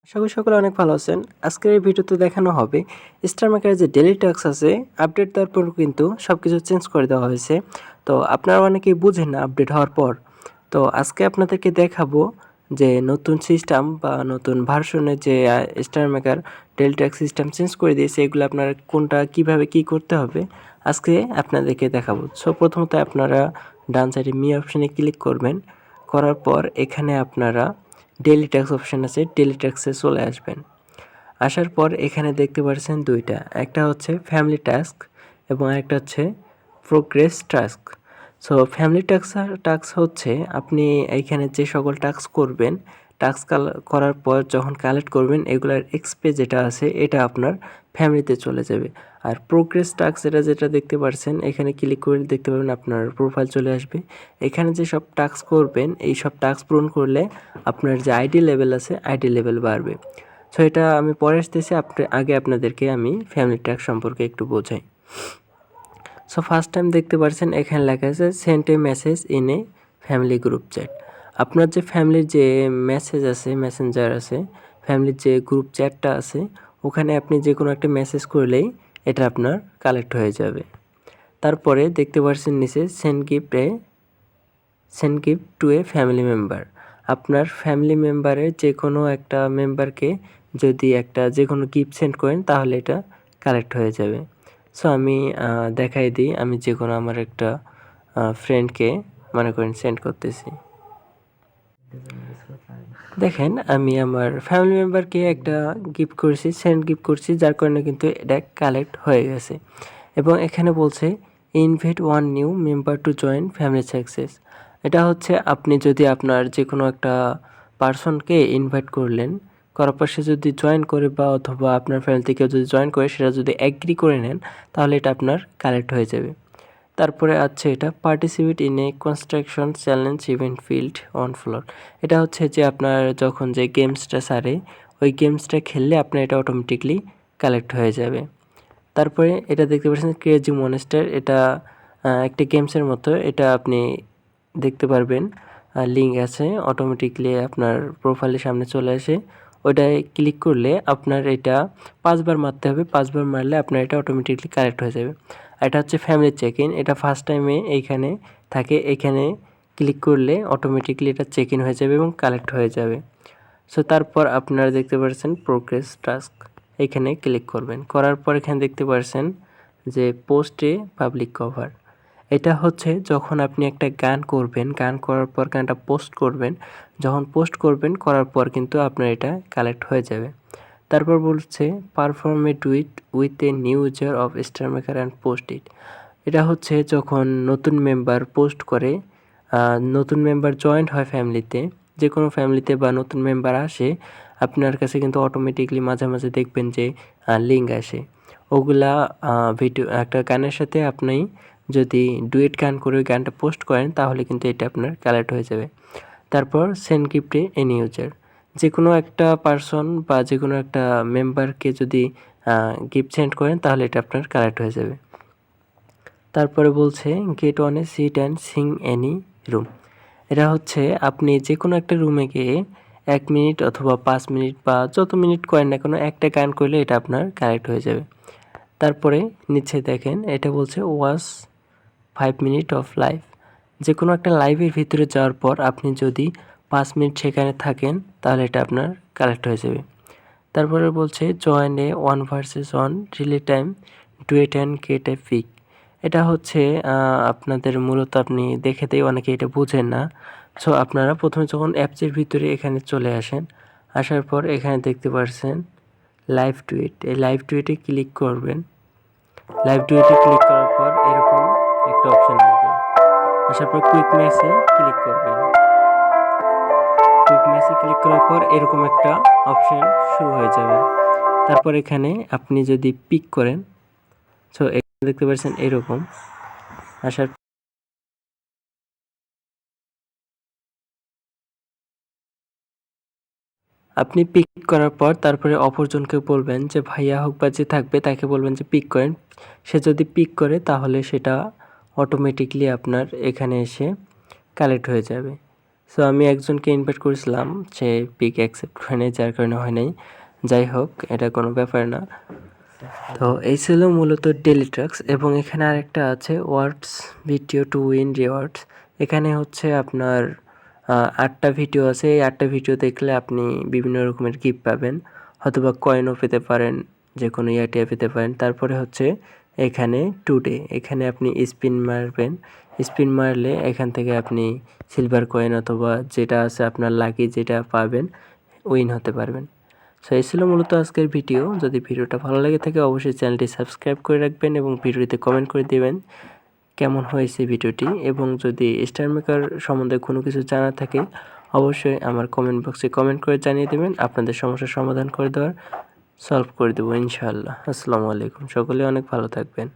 আশা করি সকলে অনেক ভালো আছেন। আজকের এই ভিডিওতে দেখানো হবে স্টারমাকের যে ডেইলি টাস্ক আছে, আপডেট দেওয়ার পর কিন্তু সবকিছু চেঞ্জ করে দেওয়া হয়েছে। তো আপনারা অনেকেই বুঝেন না আপডেট হওয়ার পর। তো আজকে আপনাদেরকে দেখাবো যে নতুন সিস্টেম বা নতুন ভার্সনের যে স্টারমেকার ডেইলি টাস্ক সিস্টেম চেঞ্জ করে দিয়েছে, এগুলো আপনারা কোনটা কিভাবে কি করতে হবে আজকে আপনাদেরকে দেখাবো। সো প্রথমত আপনারা ডান সাইডে মি অপশানে ক্লিক করবেন। করার পর এখানে আপনারা ডেইলি টাস্ক অপশান আছে, ডেইলি টাস্কে চলে আসবেন। আসার পর এখানে দেখতে পাচ্ছেন দুইটা, একটা হচ্ছে ফ্যামিলি টাস্ক এবং একটা হচ্ছে progress task. So family task হচ্ছে আপনি এইখানে যে সকল টাস্ক করবেন, টাস্ক করার পর যখন কালেক্ট করবেন এগুলার এক্সপে যেটা আছে এটা আপনার ফ্যামিলিতে চলে যাবে। আর প্রোগ্রেস টাস্ক যেটা দেখতে পাচ্ছেন, এখানে ক্লিক করে দেখতে পাবেন আপনার প্রোফাইল চলে আসবে। এখানে যে সব টাস্ক করবেন এই সব টাস্ক পূরণ করলে আপনার যে আইডি লেভেল আছে আইডি লেভেল বাড়বে। সো এটা আমি পরে আসতেছি, আগে আপনাদেরকে আমি ফ্যামিলি টাস্ক সম্পর্কে একটু বোঝাই। সো ফার্স্ট টাইম দেখতে পাচ্ছেন এখানে লেখা আছে send A message in a family group chat. আপনার যে ফ্যামিলির যে মেসেজ আছে, মেসেঞ্জার আছে, ফ্যামিলির যে গ্রুপ চ্যাটটা আছে, ওখানে আপনি যে কোনো একটা মেসেজ করলেই এটা আপনার কালেক্ট হয়ে যাবে। তারপরে দেখতে পাচ্ছেন নিচে send gift to a family member. আপনার ফ্যামিলি মেম্বারের যে কোনো একটা মেম্বারকে যদি যে কোনো গিফট সেন্ড করেন তাহলে এটা কালেক্ট হয়ে যাবে। সো আমি দেখাই দিই, আমি যে কোনো আমার একটা ফ্রেন্ডকে মনে করেন সেন্ড করতেছি। দেখেন আমি আমার ফ্যামিলি মেম্বারকে একটা গিফট করেছি, গিফট করছি, যার কারণে কিন্তু এটা কালেক্ট হয়ে গেছে। এবং এখানে বলছে invite one knew member to join family success. এটা হচ্ছে আপনি যদি আপনার যে কোনো একটা পার্সনকে ইনভাইট করলেন, করার পর সে যদি জয়েন করে বা অথবা আপনার ফ্যামিলি থেকে যদি জয়েন করে সেটা যদি অ্যাগ্রি করে নেন তাহলে এটা আপনার কালেক্ট হয়ে যাবে। তারপরে আছে এটা participate in a construction challenge event field on floor. এটা হচ্ছে যে আপনার যখন যে গেমসটা সারে ওই গেমসটা খেললে আপনার এটা অটোমেটিকলি কালেক্ট হয়ে যাবে। তারপরে এটা দেখতে পাচ্ছেন ক্রেজি মনস্টার, এটা একটা গেমসের মতো, এটা আপনি দেখতে পারবেন লিঙ্ক আছে, অটোমেটিকলি আপনার প্রোফাইলের সামনে চলে আসে। ওটায় ক্লিক করলে আপনার এটা 5 বার মারতে হবে, 5 বার মারলে আপনার এটা অটোমেটিকলি কালেক্ট হয়ে যাবে। এটা হচ্ছে ফ্যামিলি চেক ইন, এটা ফার্স্ট টাইমে এইখানে থাকে, এখানে ক্লিক করলে অটোমেটিকলি এটা চেক ইন হয়ে যাবে এবং কালেক্ট হয়ে যাবে। সো তারপর আপনারা দেখতে পাচ্ছেন প্রোগ্রেস টাস্ক, এখানে ক্লিক করবেন। করার পর এখানে দেখতে পাচ্ছেন যে পোস্টে পাবলিক কভার। এটা হচ্ছে যখন আপনি একটা গান করবেন, গান করার পর গানটা পোস্ট করবেন, যখন পোস্ট করবেন করার পর কিন্তু আপনার এটা কালেক্ট হয়ে যাবে। তারপর বলছে perform a duet with a new user of star maker and post it. এটা হচ্ছে যখন নতুন মেম্বার পোস্ট করে, নতুন মেম্বার জয়েন্ট হয় ফ্যামিলিতে, যে কোনো ফ্যামিলিতে বা নতুন মেম্বার আসে আপনার কাছে কিন্তু অটোমেটিকলি মাঝে মাঝে দেখবেন যে লিঙ্ক আসে। ওগুলা ভিডিও একটা গানের সাথে আপনি যদি ডুয়েট গান করে ওই গানটা পোস্ট করেন তাহলে কিন্তু এটা আপনার কালেক্ট হয়ে যাবে। তারপর সেন্ড গিফটে এনি ইউজার, যে কোনো একটা পার্সন বা যে কোনো একটা মেম্বারকে যদি গিফট সেন্ড করেন তাহলে এটা আপনার কালেক্ট হয়ে যাবে। তারপরে বলছে get on a seat and sing any room. এটা হচ্ছে আপনি যে কোনো একটা রুমে গিয়ে 1 মিনিট অথবা 5 মিনিট বা যত মিনিট করেন না কোনো একটা গান করলে এটা আপনার কালেক্ট হয়ে যাবে। তারপরে নিচে দেখেন এটা বলছে ওয়াচ 5 মিনিট অফ লাইভ। যে কোনো একটা লাইভের ভিতরে যাওয়ার পর আপনি যদি 5 মিনিট সেখানে থাকেন তাহলে এটা আপনার কালেক্ট হয়ে যাবে। তারপরে বলছে join a 1 versus 1 real time duet and get a pick. এটা হচ্ছে আপনাদের মূলত আপনি দেখেতেই অনেকে এটা বুঝেন না। সো আপনারা প্রথমে যখন অ্যাপসের ভিতরে এখানে চলে আসেন, আসার পর এখানে দেখতে পাচ্ছেন লাইভ ডুয়েট, এই লাইভ ডুয়েটে ক্লিক করবেন। লাইভ ডুয়েটে ক্লিক করার পর এরকম একটা অপশন আসবে, আসার পর কুইক ম্যাচে ক্লিক করবেন। কুইক ম্যাচে ক্লিক করার পর এরকম একটা অপশন শুরু হয়ে যাবে। তারপর এখানে আপনি যদি পিক করেন, সো এখানে দেখতে পাচ্ছেন এরকম আসার আপনি পিক করার পর তারপরে অপরজনকে বলবেন যে ভাইয়া হোক বা যে থাকবে তাকে বলবেন যে পিক করেন। সে যদি পিক করে তাহলে সেটা অটোমেটিকলি আপনার এখানে এসে কালেক্ট হয়ে যাবে। সো আমি একজনকে ইনভাইট করেছিলাম, সে পিক অ্যাকসেপ্ট হয় নাই, যার কারণে হয় নাই। যাই হোক, এটা কোনো ব্যাপার না। তো এই ছিল মূলত ডেইলি টাস্ক। এবং এখানে আরেকটা আছে ওয়ার্ডস ভিডিও টু উইন রিওয়ার্ডস। এখানে হচ্ছে আপনার 8টা ভিডিও আছে। এই 8টা ভিডিও দেখলে আপনি বিভিন্ন রকমের গিফট পাবেন, হয়তোবা কয়েনও পেতে পারেন, যে কোনো ইয়াটিয়া পেতে পারেন। তারপরে হচ্ছে এখানে টুডে, এখানে আপনি স্পিন মারবেন। স্পিন মারলে এখান থেকে আপনি সিলভার কয়েন অথবা যেটা আছে আপনার লাকি যেটা পাবেন উইন হতে পারবেন। সো এই ছিল মূলত আজকের ভিডিও। যদি ভিডিওটা ভালো লেগে থাকে অবশ্যই চ্যানেলটি সাবস্ক্রাইব করে রাখবেন এবং ভিডিওতে কমেন্ট করে দেবেন কেমন হয়েছে ভিডিওটি। এবং যদি স্টার মেকার সম্বন্ধে কোনো কিছু জানার থাকে অবশ্যই আমার কমেন্ট বক্সে কমেন্ট করে জানিয়ে দেবেন। আপনাদের সমস্যার সমাধান করে দেওয়ার সলভ করে দেবো ইনশাআল্লাহ। আসসালামু আলাইকুম, সকলে অনেক ভালো থাকবেন।